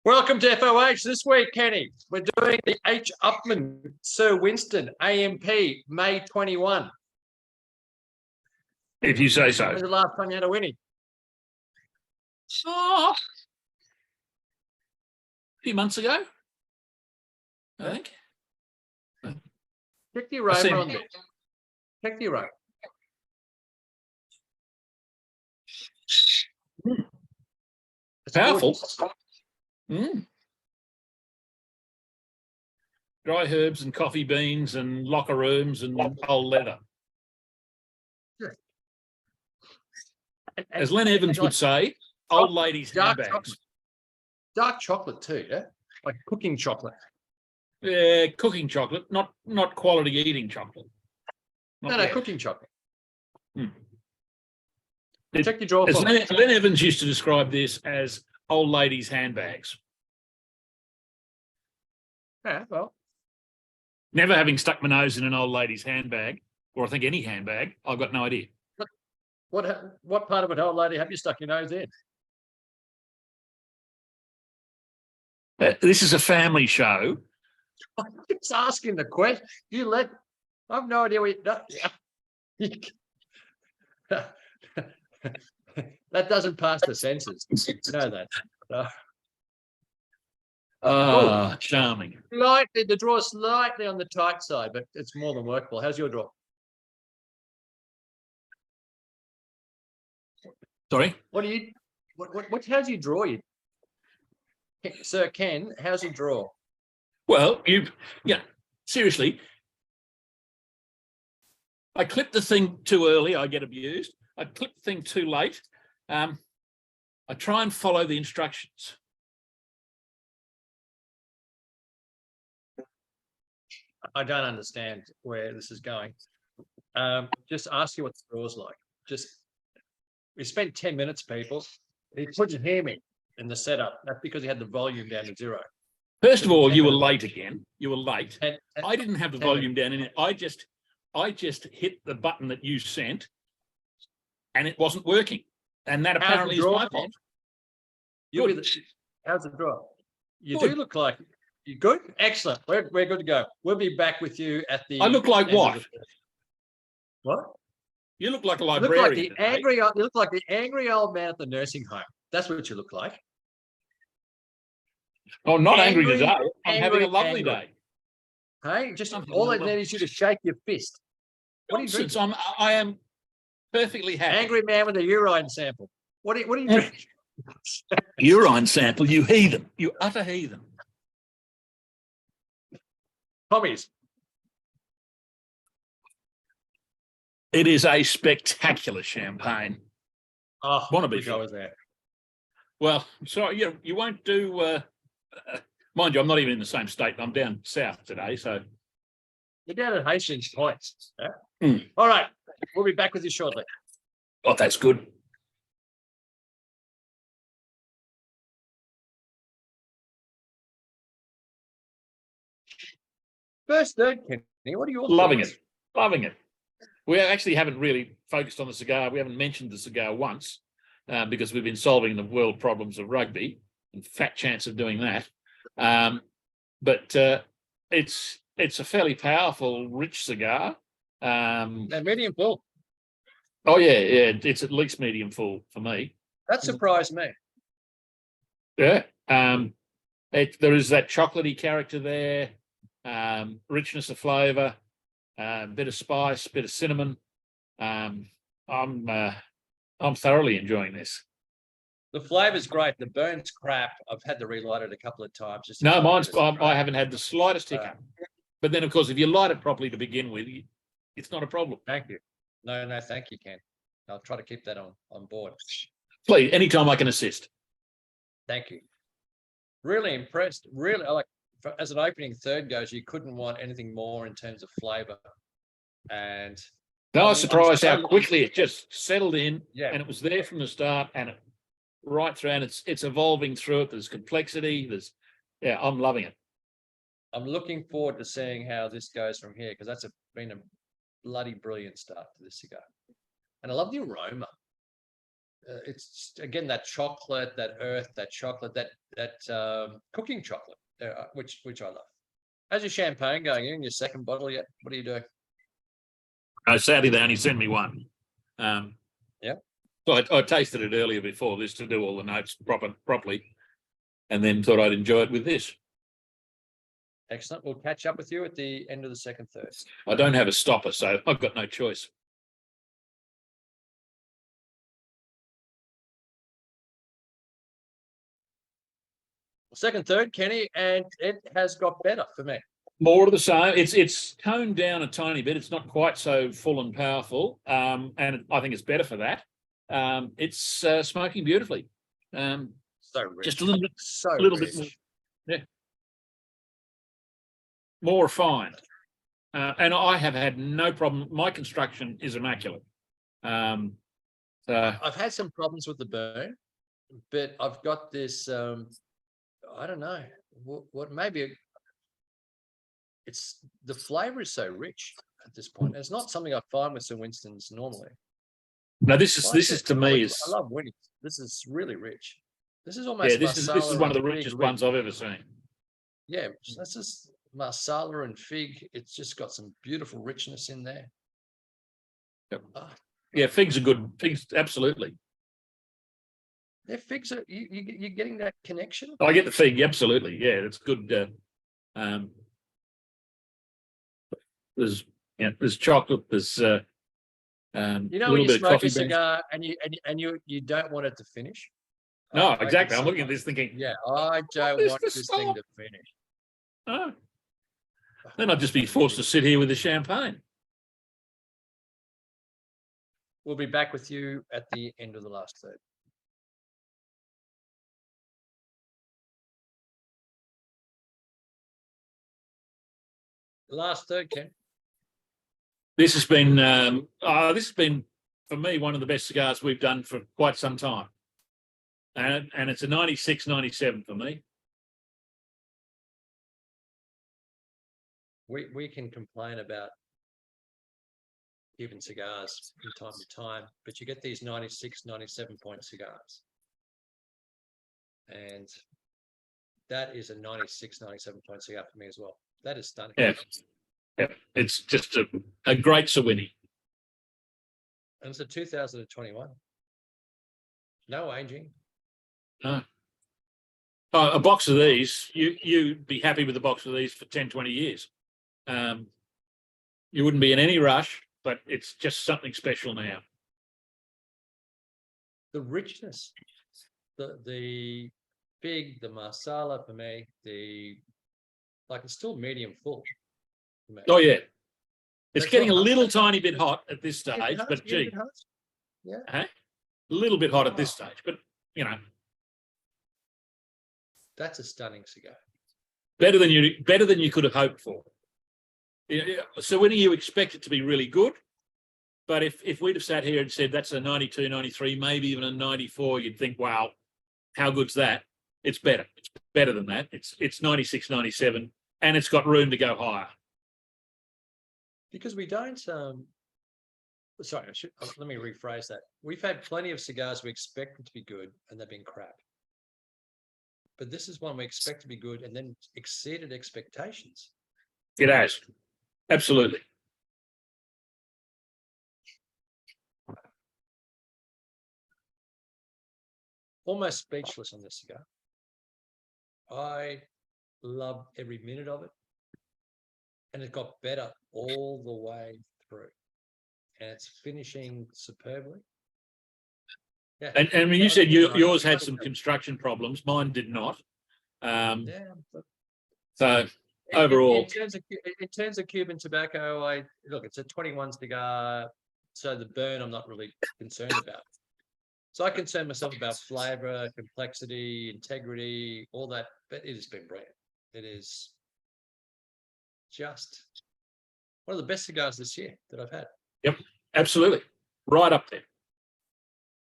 Welcome to FOH this week, Kenny. We're doing the H. Upmann Sir Winston AMP May 21. If you say so. When's the last time you had a winning? Oh, a few months ago, I think. Check the aroma on this. Check the aroma. Powerful. Dry herbs and coffee beans and locker rooms and old leather. As Len Evans would say, old ladies' handbags. Dark chocolate too, yeah? Like cooking chocolate. Yeah, cooking chocolate, not quality eating chocolate. No, cooking chocolate. Check your drawer. Len Evans used to describe this as old ladies' handbags. Yeah, well. Never having stuck my nose in an old lady's handbag, or I think any handbag, I've got no idea. What part of an old lady have you stuck your nose in? This is a family show. I'm just asking the question. I have no idea what you that doesn't pass the censors. You know that. Charming. Slightly, the draw slightly on the tight side, but it's more than workable. How's your draw? Sorry? How's your draw? Sir Ken, how's your draw? Well, seriously. I clipped the thing too early, I get abused. I clipped the thing too late. I try and follow the instructions. I don't understand where this is going. Just ask you what the draw's like. We spent 10 minutes, people. He couldn't hear me in the setup. That's because he had the volume down to zero. First of all, you were late again. You were late. And I didn't have the volume down in it. I just hit the button that you sent, and it wasn't working. And that apparently is my fault. How's the draw? You do look like you're good. Excellent. We're good to go. We'll be back with you at the. I look like what? What? You look like a librarian. You look like the angry old man at the nursing home. That's what you look like. Oh, not angry today. I'm having a lovely day. Hey, just all I need is you to shake your fist. What are you drinking? I am perfectly happy. Angry man with a urine sample. What are you drinking? Urine sample, you heathen. You utter heathen. Tommy's. It is a spectacular champagne. Oh, want to be sure. There. Well, sorry, you won't do. Mind you, I'm not even in the same state. I'm down south today, so. You're down at Hastings Point. Yeah? All right, we'll be back with you shortly. Oh, that's good. First third, Kenny. What are your Loving thoughts? it. Loving it. We actually haven't really focused on the cigar. We haven't mentioned the cigar once because we've been solving the world problems of rugby and fat chance of doing that. But it's a fairly powerful, rich cigar. And medium full. Oh, yeah. It's at least medium full for me. That surprised me. Yeah. There is that chocolatey character there, richness of flavour. Bit of spice, bit of cinnamon. I'm thoroughly enjoying this. The flavour's great. The burn's crap. I've had to relight it a couple of times. No, I haven't had the slightest hiccup. But then, of course, if you light it properly to begin with, it's not a problem. Thank you. No, thank you, Ken. I'll try to keep that on board. Please, anytime I can assist. Thank you. Really impressed. Really, as an opening third goes, you couldn't want anything more in terms of flavour. And I was surprised how quickly it just settled in, yeah, and it was there from the start, and right through, and it's evolving through it. There's complexity. I'm loving it. I'm looking forward to seeing how this goes from here because that's been a bloody brilliant start to this cigar, and I love the aroma. it's again that chocolate, that earth, that chocolate, that cooking chocolate, which I love. How's your champagne going? You in your second bottle yet? What are you doing? Sadly, they only sent me one. Yeah. So I tasted it earlier before this to do all the notes properly, and then thought I'd enjoy it with this. Excellent. We'll catch up with you at the end of the second third. I don't have a stopper, so I've got no choice. Second third, Kenny, and it has got better for me. More of the same. It's toned down a tiny bit. It's not quite so full and powerful, and I think it's better for that. It's smoking beautifully. So rich. Just a little bit, So bit more, rich. yeah, more refined. And I have had no problem. My construction is immaculate. I've had some problems with the burn, but I've got this. I don't know what maybe it's the flavor is so rich at this point. It's not something I find with Sir Winston's normally. Now this is to me is I love Winnie. This is really rich. This is almost this is one of the richest ones I've ever seen. Yeah, that's just marsala and fig. It's just got some beautiful richness in there. Yep. Yeah, figs are good. Figs, absolutely. Yeah, figs are you're getting that connection. I get the fig, absolutely. Yeah, it's good. There's chocolate. There's You know, when you smoke a cigar and you don't want it to finish. No, exactly. I'm looking at this thinking, yeah, I don't want this thing to finish. Oh. Then I'd just be forced to sit here with the champagne. We'll be back with you at the end of the last third. Last third, Ken. This has been for me one of the best cigars we've done for quite some time, and it's a 96, 97 for me. We can complain about Cuban cigars from time to time, but you get these 96, 97 point cigars, and that is a 96, 97 point cigar for me as well. That is stunning. Yeah. Yeah, it's just a great Sawini. And it's a 2021. No aging. No. A box of these, you'd be happy with a box of these for 10, 20 years. You wouldn't be in any rush, but it's just something special now. The richness, the fig, the marsala for me, it's still medium full. Oh yeah, it's getting a little tiny bit hot at this stage, but gee, yeah, a little bit hot at this stage, but you know, that's a stunning cigar. Better than you could have hoped for. So when you expect it to be really good, but if we'd have sat here and said that's a 92, 93, maybe even a 94, you'd think, wow, how good's that? It's better. It's better than that. It's 96, 97, and it's got room to go higher. Because we don't, sorry, let me rephrase that. We've had plenty of cigars we expect them to be good and they've been crap. But this is one we expect to be good and then exceeded expectations. It has. Absolutely. Almost speechless on this cigar. I love every minute of it. And it got better all the way through. And it's finishing superbly. Yeah. And when you said yours had some construction problems, mine did not. So overall, in terms of Cuban tobacco, it's a 21 cigar, so the burn I'm not really concerned about. So I concern myself about flavor, complexity, integrity, all that. But it has been brilliant. It is just one of the best cigars this year that I've had. Yep, absolutely. Right up there.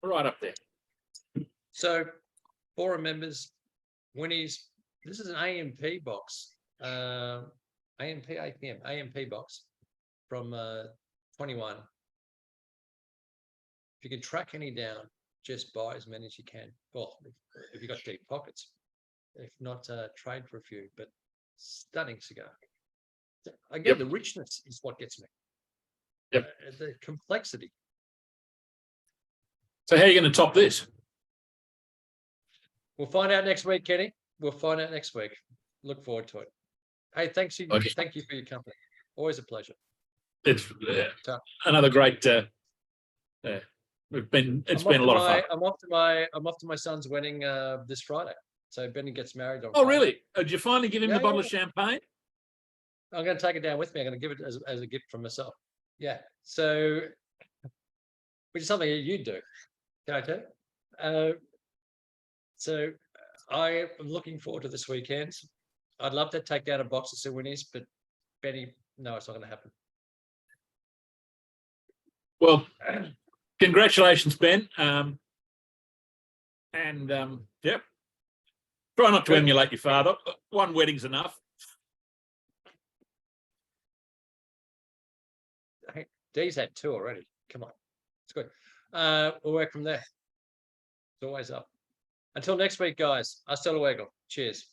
Right up there. So, forum members, Winnie's, this is an AMP box, AMP APM, AMP box from 21. If you can track any down, just buy as many as you can. Well, if you've got deep pockets, if not, trade for a few. But stunning cigar. Again, Yep. the richness is what gets me. Yep. The complexity. So how are you going to top this? We'll find out next week, Kenny. We'll find out next week. Look forward to it. Hey, thanks you. Okay. Thank you for your company. Always a pleasure. It's So- another great. It's been a lot of fun. I'm off to my son's wedding this Friday. So Benny gets married on Oh, Friday. really? Did you finally give him Yeah, the bottle yeah. of champagne? I'm going to take it down with me. I'm going to give it as a gift from myself. Yeah. So, which is something that you do. Can I tell you? So I am looking forward to this weekend. I'd love to take down a box of souvenirs, but Benny, no, it's not going to happen. Well, congratulations, Ben. Yep. Try not to Good. emulate your father. One wedding's enough. Hey, Dee's had 2 already. Come on. It's good. We'll work from there. It's always up. Until next week, guys. Hasta luego. Cheers.